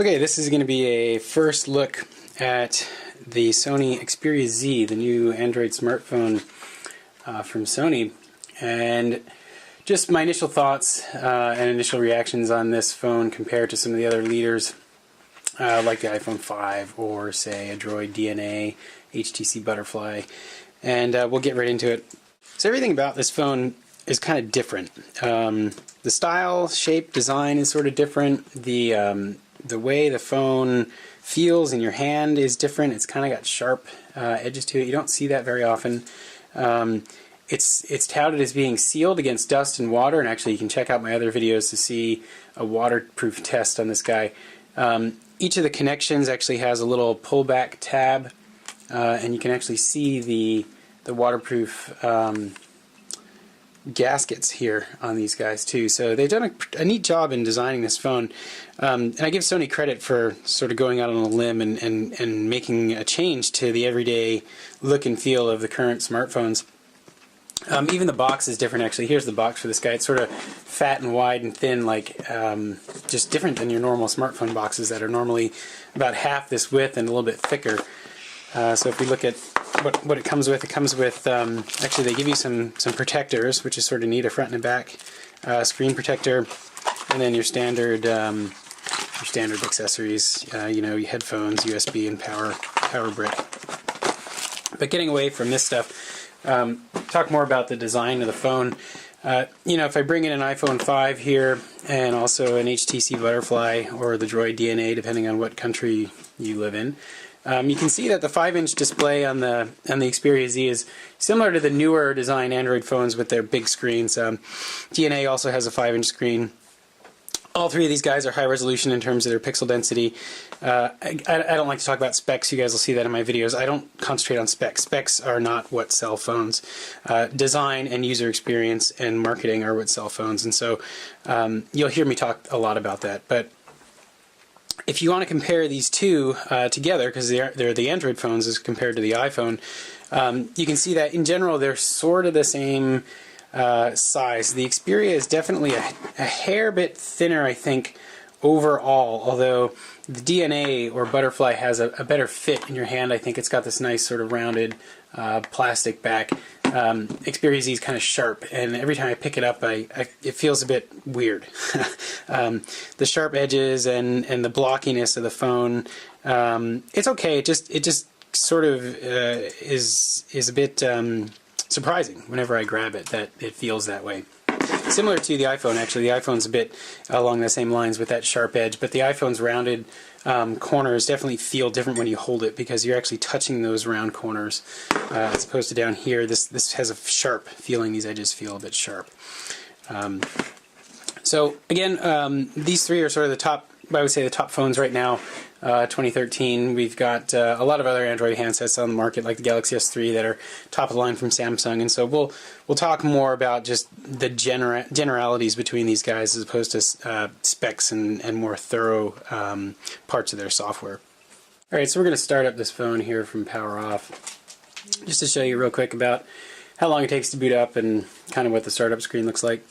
Okay, this is going to be a first look at the Sony Xperia Z, the new Android smartphone from Sony, and just my initial thoughts and initial reactions on this phone compared to some of the other leaders like the iPhone 5 or say a Droid DNA, HTC Butterfly, and we'll get right into it. So everything about this phone is kind of different. The style, shape, design is sort of different. The way the phone feels in your hand is different. It's kind of got sharp edges to it. You don't see that very often. It's touted as being sealed against dust and water, and actually you can check out my other videos to see a waterproof test on this guy. Each of the connections actually has a little pullback tab, and you can actually see the waterproof gaskets here on these guys too. So they've done a neat job in designing this phone, and I give Sony credit for sort of going out on a limb and making a change to the everyday look and feel of the current smartphones. Even the box is different actually. Here's the box for this guy. It's sort of fat and wide and thin, like just different than your normal smartphone boxes that are normally about half this width and a little bit thicker. So if we look at what it comes with actually they give you some protectors, which is sort of neat, a front and a back screen protector, and then your standard accessories, you know, your headphones, USB, and power brick. But getting away from this stuff, talk more about the design of the phone. You know, if I bring in an iPhone 5 here and also an HTC Butterfly or the Droid DNA, depending on what country you live in, you can see that the 5-inch display on the Xperia Z is similar to the newer design Android phones with their big screens. DNA also has a 5-inch screen. All three of these guys are high resolution in terms of their pixel density. I don't like to talk about specs. You guys will see that in my videos. I don't concentrate on specs. Specs are not what sell phones. Design and user experience and marketing are what sell phones. And so you'll hear me talk a lot about that. But if you want to compare these two together, because they're the Android phones as compared to the iPhone, you can see that in general they're sort of the same size. The Xperia is definitely a hair bit thinner, I think, overall, although the DNA or Butterfly has a better fit in your hand. I think it's got this nice sort of rounded plastic back. Xperia Z is kind of sharp, and every time I pick it up, it feels a bit weird. The sharp edges and the blockiness of the phone, it's okay. It just sort of is a bit surprising whenever I grab it that it feels that way. Similar to the iPhone, actually. The iPhone's a bit along the same lines with that sharp edge, but the iPhone's rounded corners definitely feel different when you hold it because you're actually touching those round corners as opposed to down here. This has a sharp feeling. These edges feel a bit sharp. So again, these three are sort of the top, I would say, the top phones right now. 2013. We've got a lot of other Android handsets on the market, like the Galaxy S3, that are top of the line from Samsung, and so we'll talk more about just the generalities between these guys as opposed to specs and more thorough parts of their software. All right, so we're going to start up this phone here from power off, just to show you real quick about how long it takes to boot up and kind of what the startup screen looks like.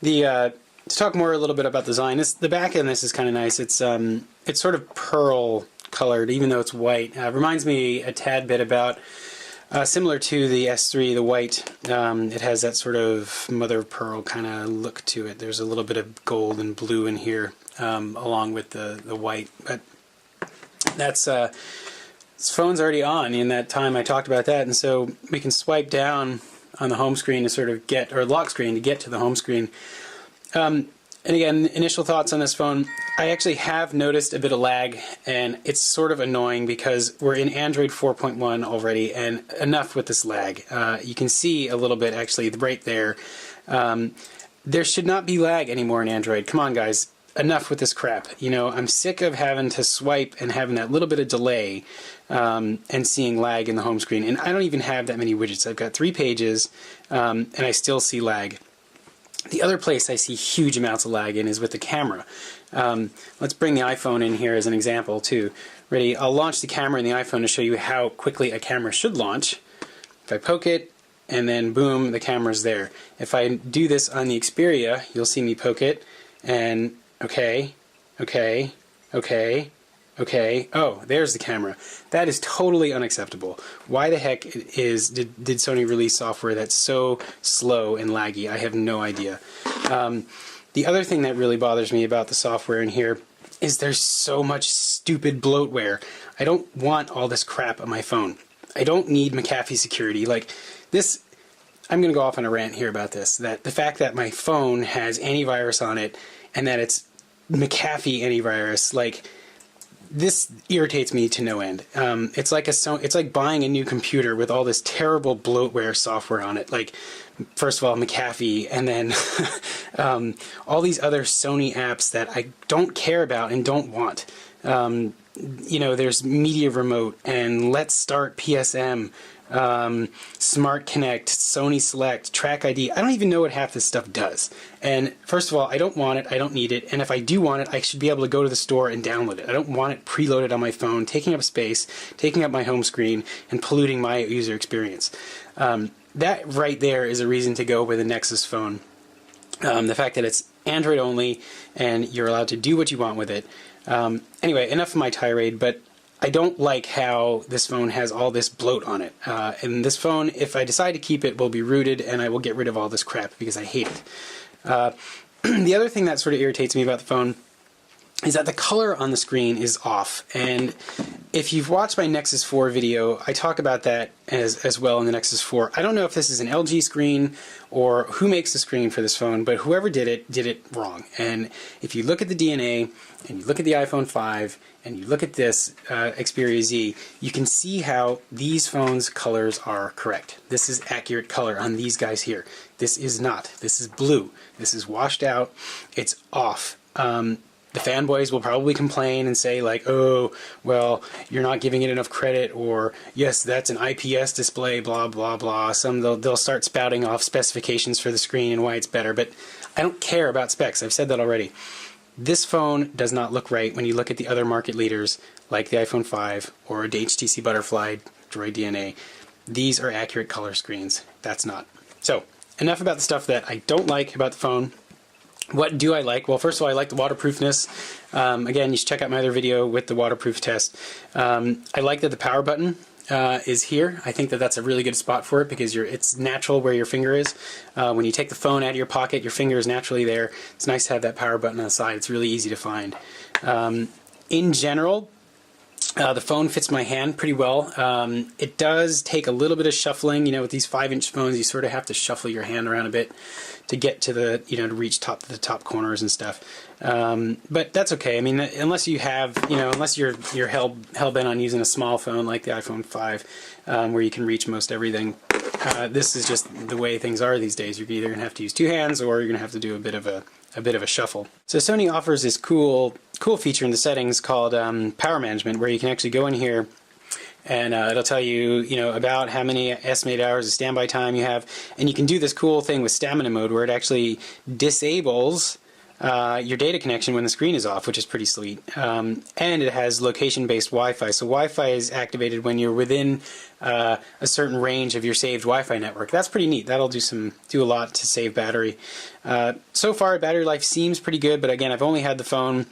To talk more a little bit about design, the back end of this is kind of nice. It's sort of pearl colored, even though it's white. Reminds me a tad bit about, similar to the S3, the white. It has that sort of mother of pearl kind of look to it. There's a little bit of gold and blue in here, along with the white. But that's this phone's already on. In that time I talked about that, and so we can swipe down on the home screen to sort of get, or lock screen to get to the home screen. And again, initial thoughts on this phone, I actually have noticed a bit of lag, and it's sort of annoying because we're in Android 4.1 already, and enough with this lag. You can see a little bit actually right there. There should not be lag anymore in Android. Come on guys, enough with this crap. You know, I'm sick of having to swipe and having that little bit of delay and seeing lag in the home screen. And I don't even have that many widgets. I've got 3 pages, and I still see lag. The other place I see huge amounts of lag in is with the camera. Let's bring the iPhone in here as an example too. Ready? I'll launch the camera in the iPhone to show you how quickly a camera should launch. If I poke it, and then boom, the camera's there. If I do this on the Xperia, you'll see me poke it, and okay, Okay. Okay. Oh, there's the camera. That is totally unacceptable. Why the heck did Sony release software that's so slow and laggy? I have no idea. The other thing that really bothers me about the software in here is there's so much stupid bloatware. I don't want all this crap on my phone. I don't need McAfee security. Like this, I'm going to go off on a rant here about this. That the fact that my phone has antivirus on it and that it's McAfee antivirus, like, this irritates me to no end. It's like buying a new computer with all this terrible bloatware software on it. Like, first of all, McAfee, and then all these other Sony apps that I don't care about and don't want. You know, there's Media Remote and Let's Start PSM, Smart Connect, Sony Select, Track ID. I don't even know what half this stuff does. And first of all, I don't want it, I don't need it, and if I do want it, I should be able to go to the store and download it. I don't want it preloaded on my phone, taking up space, taking up my home screen, and polluting my user experience. That right there is a reason to go with a Nexus phone. The fact that it's Android only, and you're allowed to do what you want with it. Anyway, enough of my tirade, but I don't like how this phone has all this bloat on it. And this phone, if I decide to keep it, will be rooted, and I will get rid of all this crap because I hate it. The other thing that sort of irritates me about the phone is that the color on the screen is off. And if you've watched my Nexus 4 video, I talk about that as well in the Nexus 4. I don't know if this is an LG screen or who makes the screen for this phone, but whoever did it wrong. And if you look at the DNA, and you look at the iPhone 5, and you look at this Xperia Z, you can see how these phones' colors are correct. This is accurate color on these guys here. This is not. This is blue. This is washed out. It's off. The fanboys will probably complain and say like, oh, well, you're not giving it enough credit, or yes, that's an IPS display, blah, blah, blah. They'll start spouting off specifications for the screen and why it's better, but I don't care about specs. I've said that already. This phone does not look right when you look at the other market leaders like the iPhone 5 or the HTC Butterfly Droid DNA. These are accurate color screens. That's not. So, enough about the stuff that I don't like about the phone. What do I like? Well, first of all, I like the waterproofness. Again, you should check out my other video with the waterproof test. I like that the power button is here. I think that that's a really good spot for it because it's natural where your finger is. When you take the phone out of your pocket, your finger is naturally there. It's nice to have that power button on the side. It's really easy to find. In general, the phone fits my hand pretty well. It does take a little bit of shuffling. You know, with these 5-inch phones, you sort of have to shuffle your hand around a bit to get to the, you know, to reach the top corners and stuff. But that's okay. I mean, unless you have, you know, unless you're hell-bent on using a small phone like the iPhone 5, where you can reach most everything, this is just the way things are these days. You're either going to have to use 2 hands, or you're going to have to do a bit of a shuffle. So Sony offers this cool feature in the settings called power management, where you can actually go in here and it'll tell you, you know, about how many estimated hours of standby time you have, and you can do this cool thing with stamina mode where it actually disables your data connection when the screen is off, which is pretty sweet. And it has location-based Wi-Fi. So Wi-Fi is activated when you're within a certain range of your saved Wi-Fi network. That's pretty neat. That'll do a lot to save battery. So far, battery life seems pretty good, but again, I've only had the phone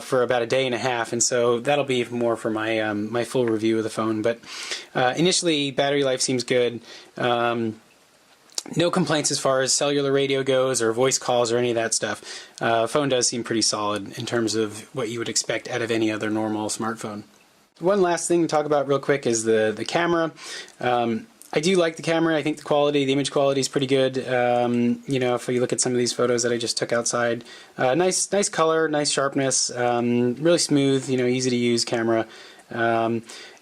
for about a day and a half, and so that'll be more for my my full review of the phone. But initially, battery life seems good. No complaints as far as cellular radio goes or voice calls or any of that stuff. Phone does seem pretty solid in terms of what you would expect out of any other normal smartphone. One last thing to talk about real quick is the camera. I do like the camera. I think the image quality is pretty good. You know, if you look at some of these photos that I just took outside, nice color, nice sharpness, really smooth, you know, easy to use camera.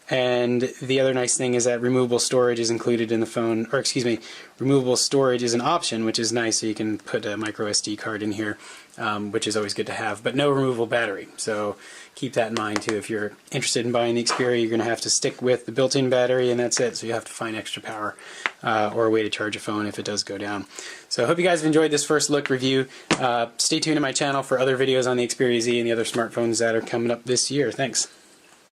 And the other nice thing is that removable storage is included in the phone, or excuse me, removable storage is an option, which is nice, so you can put a micro SD card in here, which is always good to have, but no removable battery. So keep that in mind too. If you're interested in buying the Xperia, you're going to have to stick with the built-in battery, and that's it. So you have to find extra power or a way to charge a phone if it does go down. So I hope you guys have enjoyed this first look review. Stay tuned to my channel for other videos on the Xperia Z and the other smartphones that are coming up this year. Thanks.